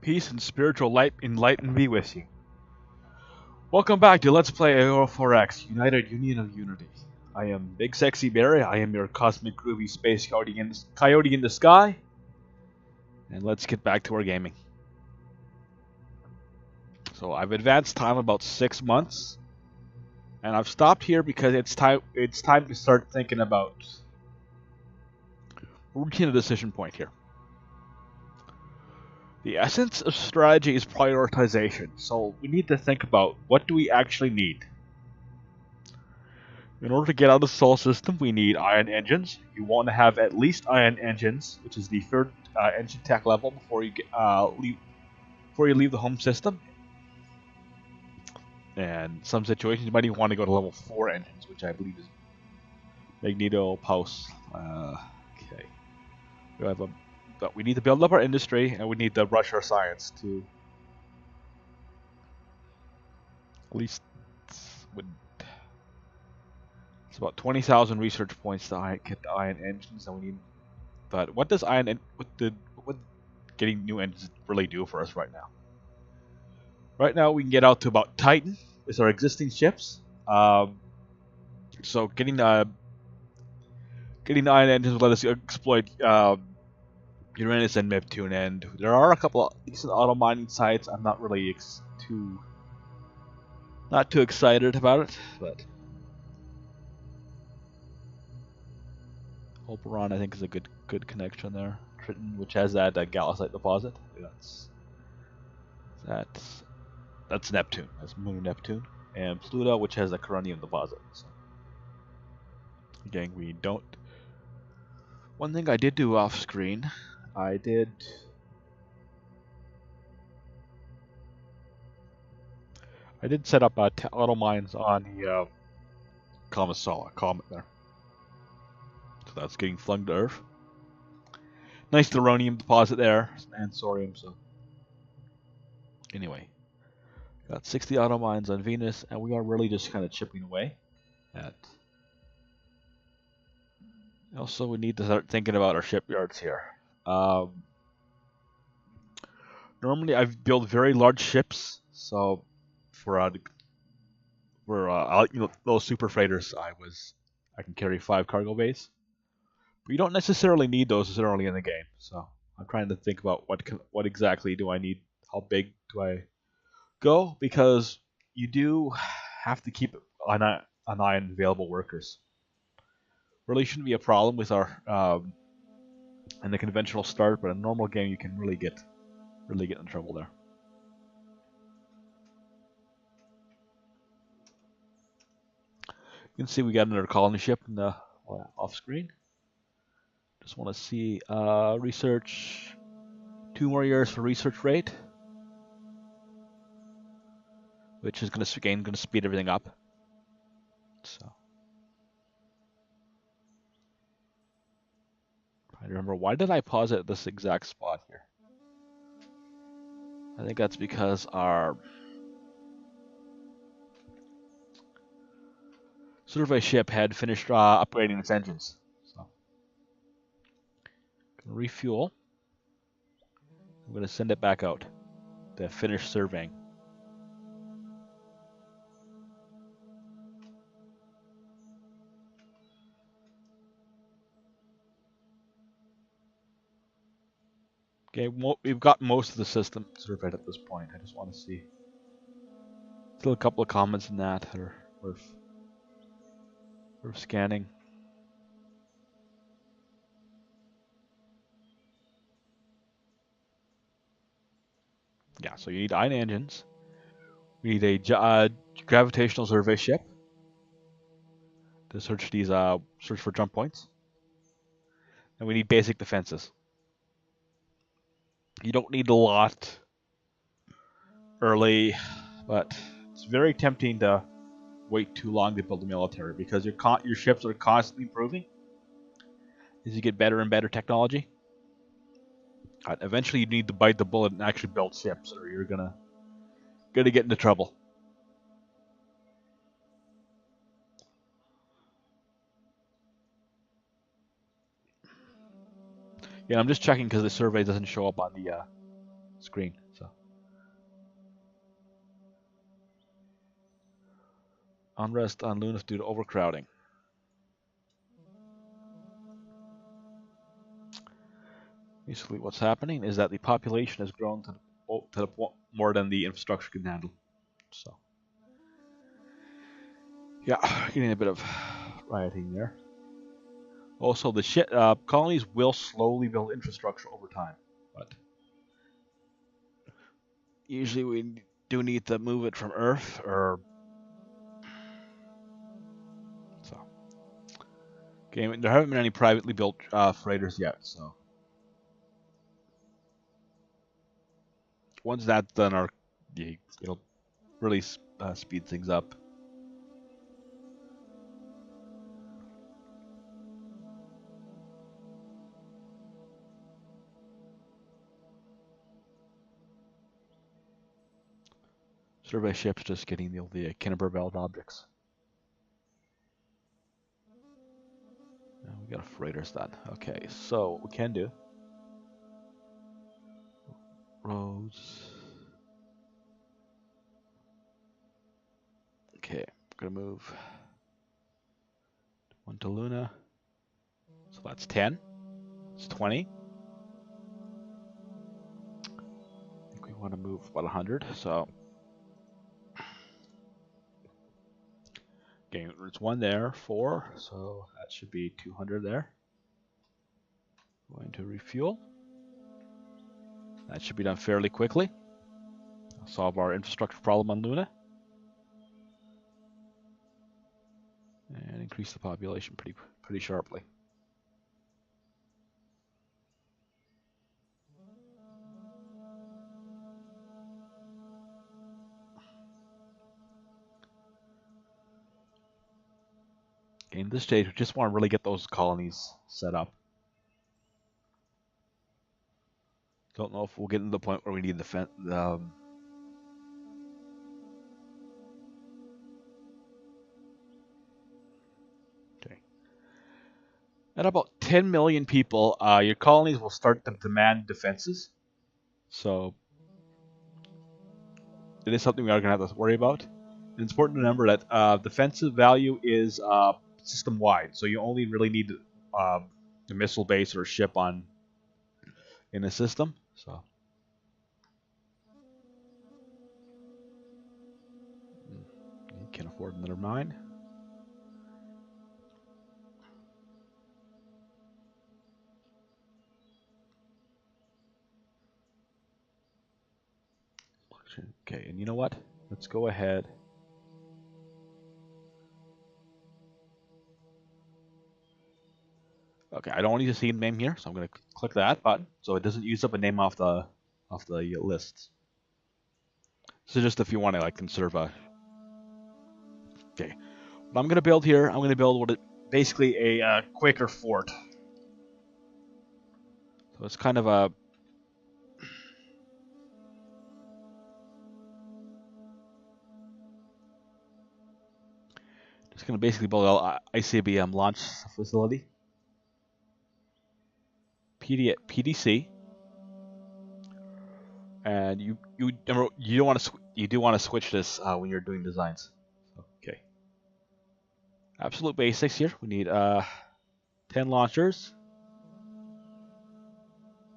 Peace and spiritual light enlighten be with you. Welcome back to Let's Play Aurora 4X, United Union of Unity. I am Big Sexy Barry, I am your cosmic groovy space coyote in the sky. And let's get back to our gaming. So I've advanced time about 6 months. And I've stopped here because it's time to start thinking about reaching a decision point here. The essence of strategy is prioritization, so we need to think about what do we actually need. In order to get out of the solar system, we need ion engines. You want to have at least ion engines, which is the third engine tech level before you leave the home system. And some situations you might even want to go to level 4 engines, which I believe is Magneto Pulse. Okay, but we need to build up our industry, and we need to rush our science to at least it's about 20,000 research points to get the ion engines, and we need. But what does what getting new engines really do for us right now? Right now, we can get out to about Titan with our existing ships. So getting the ion engines will let us exploit Uranus and Neptune, and there are a couple of decent auto mining sites. I'm not really too excited about it, but Operon I think is a good connection there. Triton, which has that Galisite deposit, that's Neptune. That's Moon Neptune, and Pluto, which has a coronium deposit. So, again, we don't. One thing I did do off screen. I did set up auto mines on the comet there. So that's getting flung to Earth. Nice uranium deposit there, and thorium. So anyway, got 60 auto mines on Venus, and we are really just kind of chipping away at. Also, we need to start thinking about our shipyards here. Normally, I've built very large ships, so for those super freighters, I can carry 5 cargo bays. But you don't necessarily need those as early in the game, so I'm trying to think about what exactly do I need, how big do I go, because you do have to keep an eye on available workers. Really shouldn't be a problem with our in the conventional start, but in a normal game you can really get in trouble there. You can see we got another colony ship in the off screen. Just want to see research. 2 more years for research rate, which is going to speed everything up. So I remember, why did I pause it at this exact spot here? I think that's because our survey ship had finished upgrading its engines. So gonna refuel. I'm going to send it back out to finish surveying. Okay, we've got most of the system surveyed at this point. I just want to see. Still a couple of comments in that that are worth scanning. Yeah, so you need ion engines. We need a gravitational survey ship to search for jump points, and we need basic defenses. You don't need a lot early, but it's very tempting to wait too long to build a military because your ships are constantly improving as you get better and better technology. Eventually, you need to bite the bullet and actually build ships, or you're gonna get into trouble. Yeah, I'm just checking because the survey doesn't show up on the screen. So unrest on Luna due to overcrowding. Basically, what's happening is that the population has grown to the point more than the infrastructure can handle. So, yeah, getting a bit of rioting there. Also, the colonies will slowly build infrastructure over time, but usually we do need to move it from Earth, or so. Okay, there haven't been any privately built freighters yet, so once that's done, it'll really speed things up. Survey ships just getting the Kinneber belt objects. Now we got a freighters done. Okay, so what we can do. Roads. Okay, we're gonna move one to Luna. So that's 10. It's 20. I think we want to move about 100. So okay, there's one there, 4. So that should be 200 there. Going to refuel. That should be done fairly quickly. Solve our infrastructure problem on Luna. And increase the population pretty sharply. In this stage, we just want to really get those colonies set up. Don't know if we'll get to the point where we need the okay. At about 10 million people, your colonies will start to demand defenses. So it is something we are going to have to worry about. And it's important to remember that defensive value is system-wide, so you only really need a missile base or a ship in a system. So you can afford another mine. Okay, and you know what? Let's go ahead. Okay, I don't need to see a name here, so I'm going to click that button so it doesn't use up a name off the list. So just if you want to like conserve a. Okay, what I'm going to build here, I'm going to build basically a Quaker fort. So it's kind of a. Just going to basically build an ICBM launch facility. PDC. And you do want to switch this when you're doing designs. Okay. Absolute basics here. We need 10 launchers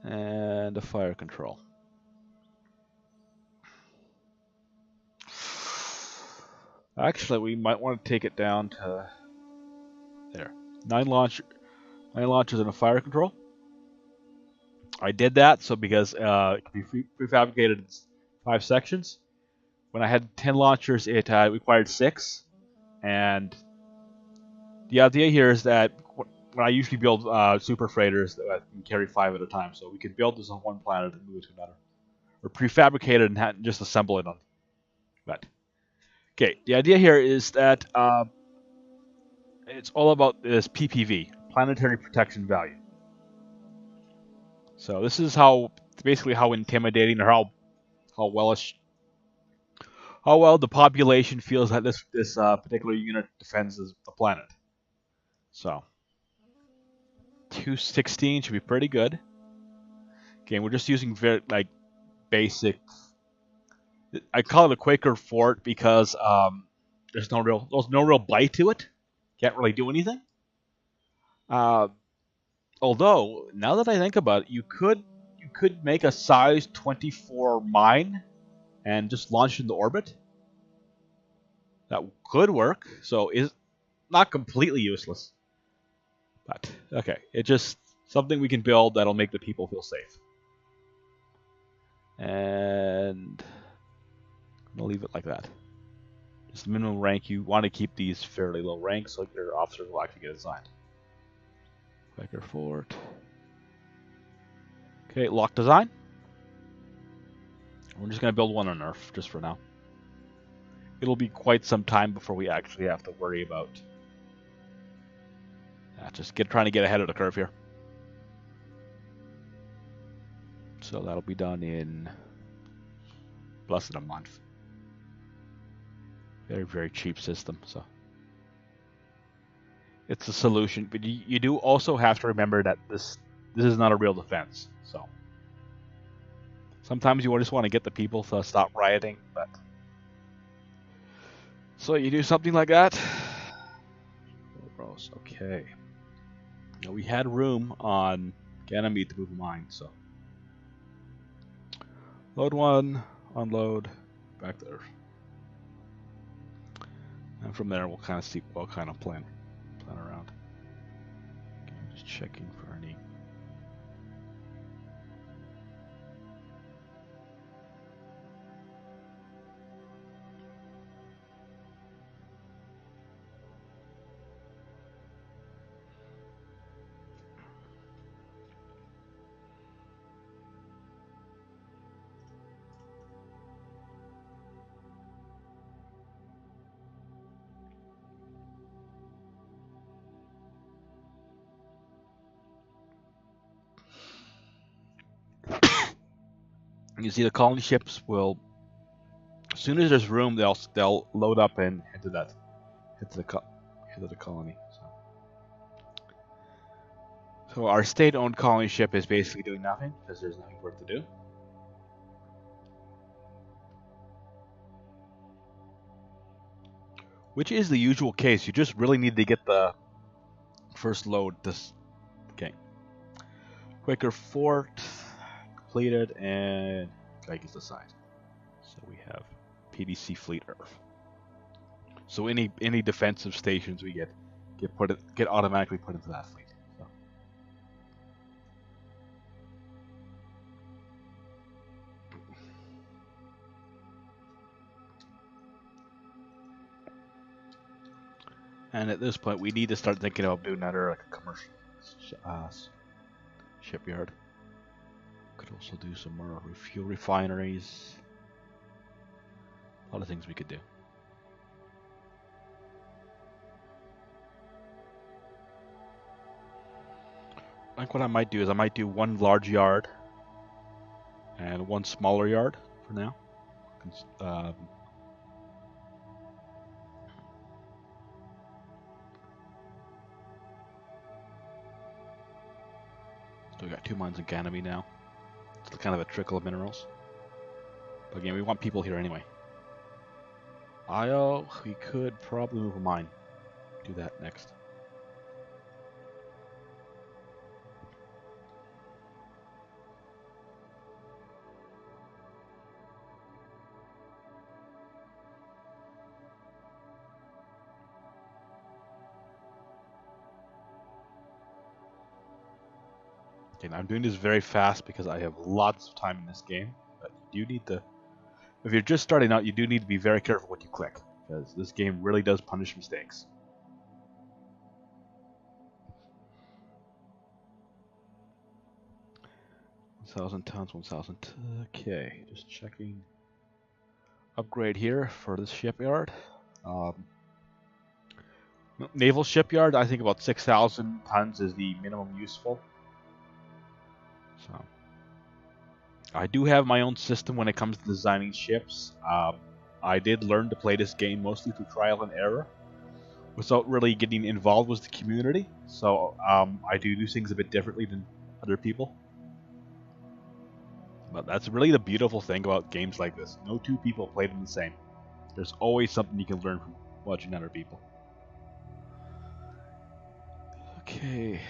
and a fire control. Actually, we might want to take it down to there. 9 launchers and a fire control. I did that because it can be prefabricated in 5 sections. When I had 10 launchers, it required 6. And the idea here is that when I usually build super freighters that can carry 5 at a time, so we could build this on one planet and move it to another, or prefabricate it and just assemble it on that. Okay, the idea here is that it's all about this PPV, planetary protection value. So this is basically how intimidating or how well the population feels that this particular unit defends the planet. So 216 should be pretty good. Okay, we're just using basic. I call it a Quaker fort because there's no real bite to it. Can't really do anything. Uh, Although now that I think about it, you could make a size 24 mine and just launch into orbit. That could work. So it's not completely useless. But okay, it's just something we can build that'll make the people feel safe. And I'm gonna leave it like that. Just minimum rank. You want to keep these fairly low rank so your officers will actually get assigned. Quaker Fort. Okay, lock design. We're just gonna build one on Earth just for now. It'll be quite some time before we actually have to worry about just trying to get ahead of the curve here. So that'll be done in less than a month. Very, very cheap system. So it's a solution, but you do also have to remember that this is not a real defense. So sometimes you just want to get the people to stop rioting, but so you do something like that. Gross. Okay. Now we had room on Ganymede to move a mine, so load one, unload, back there, and from there we'll kind of see what kind of plan around. Okay, just checking for any. You see, the colony ships will, as soon as there's room, they'll load up and head to the colony. So our state-owned colony ship is basically doing nothing because there's nothing for it to do. Which is the usual case. You just really need to get the first load. Okay. Quaker Fort completed, and guy gets assigned. So we have PDC Fleet Earth. So any defensive stations we get automatically put into that fleet. So. And at this point, we need to start thinking about doing another commercial shipyard. Could also do some more fuel refineries. A lot of things we could do. I think what I might do is I might do one large yard and one smaller yard for now. So we got 2 mines in Ganymede now. It's kind of a trickle of minerals. But again, we want people here anyway. We could probably move a mine. Do that next. Okay, now I'm doing this very fast because I have lots of time in this game, but you do need to, if you're just starting out, you do need to be very careful what you click, because this game really does punish mistakes. $1,000 tons, 1,000. Okay, just checking. Upgrade here for this shipyard. Naval shipyard, I think about 6,000 tons is the minimum useful. So, I do have my own system when it comes to designing ships. I did learn to play this game mostly through trial and error, without really getting involved with the community. So I do things a bit differently than other people. But that's really the beautiful thing about games like this. No two people play them the same. There's always something you can learn from watching other people. Okay,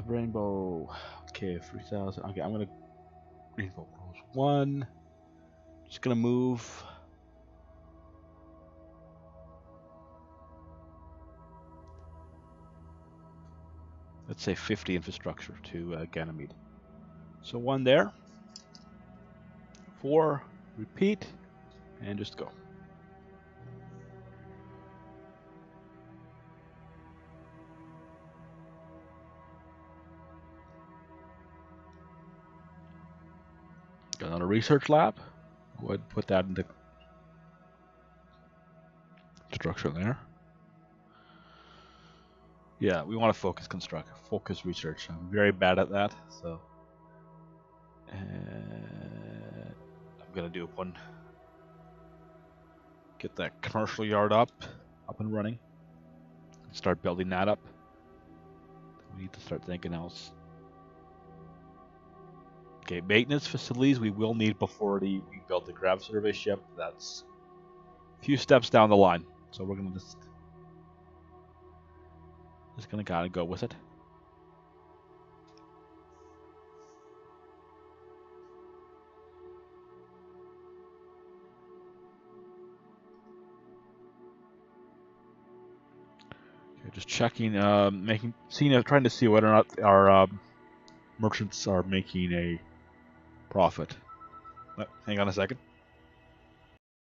rainbow. Okay, 3,000. Okay, I'm gonna rainbow rolls 1. Just gonna move. Let's say 50 infrastructure to Ganymede. So 1 there. 4. Repeat, and just go. Got another research lab. Go ahead and put that into structure there. Yeah, we want to focus research. I'm very bad at that, so I'm gonna do one. Get that commercial yard up and running. Start building that up. We need to start thinking else. Okay, maintenance facilities we will need before we build the grav survey ship. That's a few steps down the line, so we're gonna just gonna kind of go with it. Okay, just checking, trying to see whether or not our merchants are making a profit. Hang on a second.